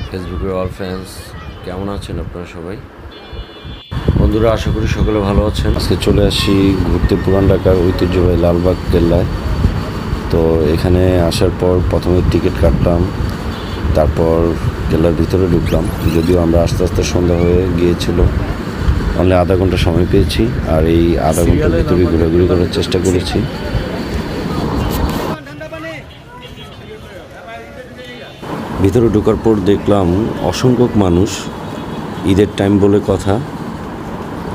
ফেসবুকের all fans, কেমন আছেন আপনারা সবাই? বন্ধুরা, আশা করি সকলে ভালো আছেন। আজকে চলে আসি ঘুরতে পুরান ঢাকার ঐতিহ্যবাহী লালবাগ কেল্লায়। তো এখানে আসার পর প্রথমে টিকিট কাটলাম, তারপর কেল্লার ভিতরে ঢুকলাম। যদিও আমরা আস্তে আস্তে সন্ধ্যা হয়ে গিয়েছিল, অনলি আধা ঘন্টা সময় পেয়েছি, আর এই আধা ঘন্টার ভিতরে ঘোরাঘুরি করার চেষ্টা করেছি। ভিতরে ঢোকার পর দেখলাম অসংখ্য মানুষ, ঈদের টাইম বলে কথা।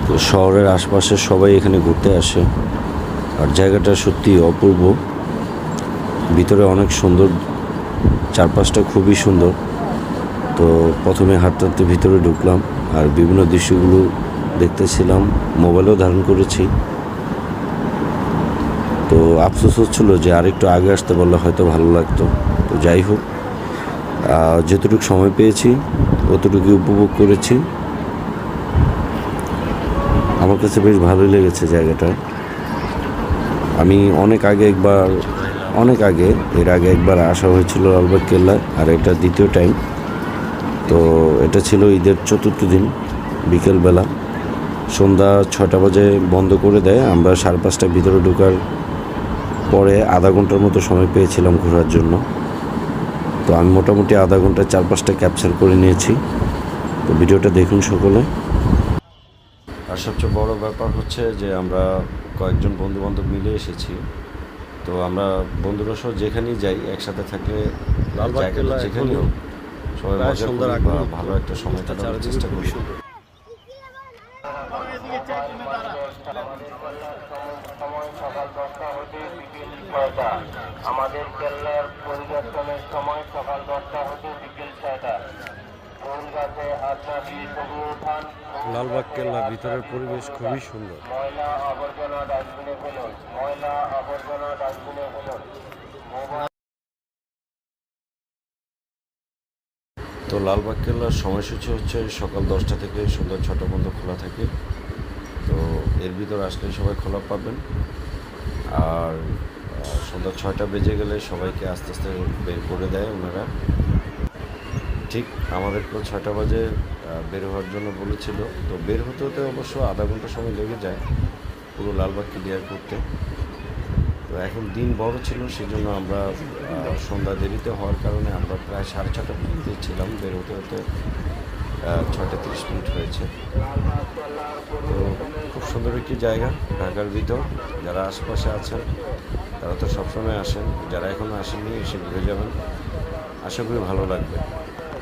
তো শহরের আশপাশের সবাই এখানে ঘুরতে আসে, আর জায়গাটা সত্যি অপূর্ব। ভিতরে অনেক সুন্দর, চারপাশটা খুবই সুন্দর। তো প্রথমে হাঁটতে হাঁটতে ভিতরে ঢুকলাম, আর বিভিন্ন দৃশ্যগুলো দেখতেছিলাম, মোবাইলেও ধারণ করেছি। তো আফসোস হচ্ছিল যে আরেকটু আগে আসতে পারলে হয়তো ভালো লাগতো। তো যাই হোক, যতটুকু সময় পেয়েছি অতটুকু উপভোগ করেছি। আমার কাছে বেশ ভালোই লেগেছে জায়গাটা। আমি এর আগে একবার আসা হয়েছিল লালবাগ কেল্লায়, আর এটা দ্বিতীয় টাইম। তো এটা ছিল ঈদের চতুর্থ দিন, বিকেলবেলা সন্ধ্যা 6টা বাজে বন্ধ করে দেয়। আমরা 5:30টায় ভিতরে ঢোকার পরে আধা ঘন্টার মতো সময় পেয়েছিলাম ঘোরার জন্য। তো আমি মোটামুটি আধা ঘন্টায় 4-5টা ক্যাপচার করে নিয়েছি। তো ভিডিওটা দেখুন সকলে। আর সবচেয়ে বড় ব্যাপার হচ্ছে যে আমরা কয়েকজন বন্ধুবান্ধব মিলে এসেছি। তো আমরা বন্ধুরা সহ যেখানেই যাই, একসাথে থাকলে জায়গাটা যেখানেই হোক সবাই মজা করি বা ভালো একটা সময় কাটানোর চেষ্টা করি। আমাদের কেল্লার পরিদর্শনের সময় সকাল 10টা হতে বিকেল 6টা। লালবাগ কেল্লার ভিতরের পরিবেশ খুবই সুন্দর। ময়লা আবর্জনা ডাস্টবিনে ফেলুন, ময়লা আবর্জনা ডাস্টবিনে ফেলুন। তো লালবাগ কেল্লার সময়সূচি হচ্ছে সকাল 10টা থেকে সন্ধ্যা 6টা পর্যন্ত খোলা থাকে। তো এর ভিতর আসলে সবাই খোলা পাবেন। আর সন্ধ্যা 6টা বেজে গেলে সবাইকে আস্তে আস্তে বের করে দেয় ওনারা। ঠিক আমাদেরকেও 6টা বাজে বের হওয়ার জন্য বলেছিল। তো বের হতে হতে অবশ্য আধা ঘন্টা সময় লেগে যায় পুরো লালবাগ ক্লিয়ার করতে। তো এখন দিন বড় ছিল, সেই জন্য আমরা সন্ধ্যা দেরিতে হওয়ার কারণে আমরা প্রায় 6:30 পর্যন্ত ছিলাম। বের হতে হতে 6:30 হয়েছে। তো খুব সুন্দর একটি জায়গা ঢাকার ভিতর। যারা আশপাশে আছেন তারা তো সবসময় আসেন, যারা এখনও আসেননি এসে ঘুরে যাবেন, আশা করি ভালো লাগবে।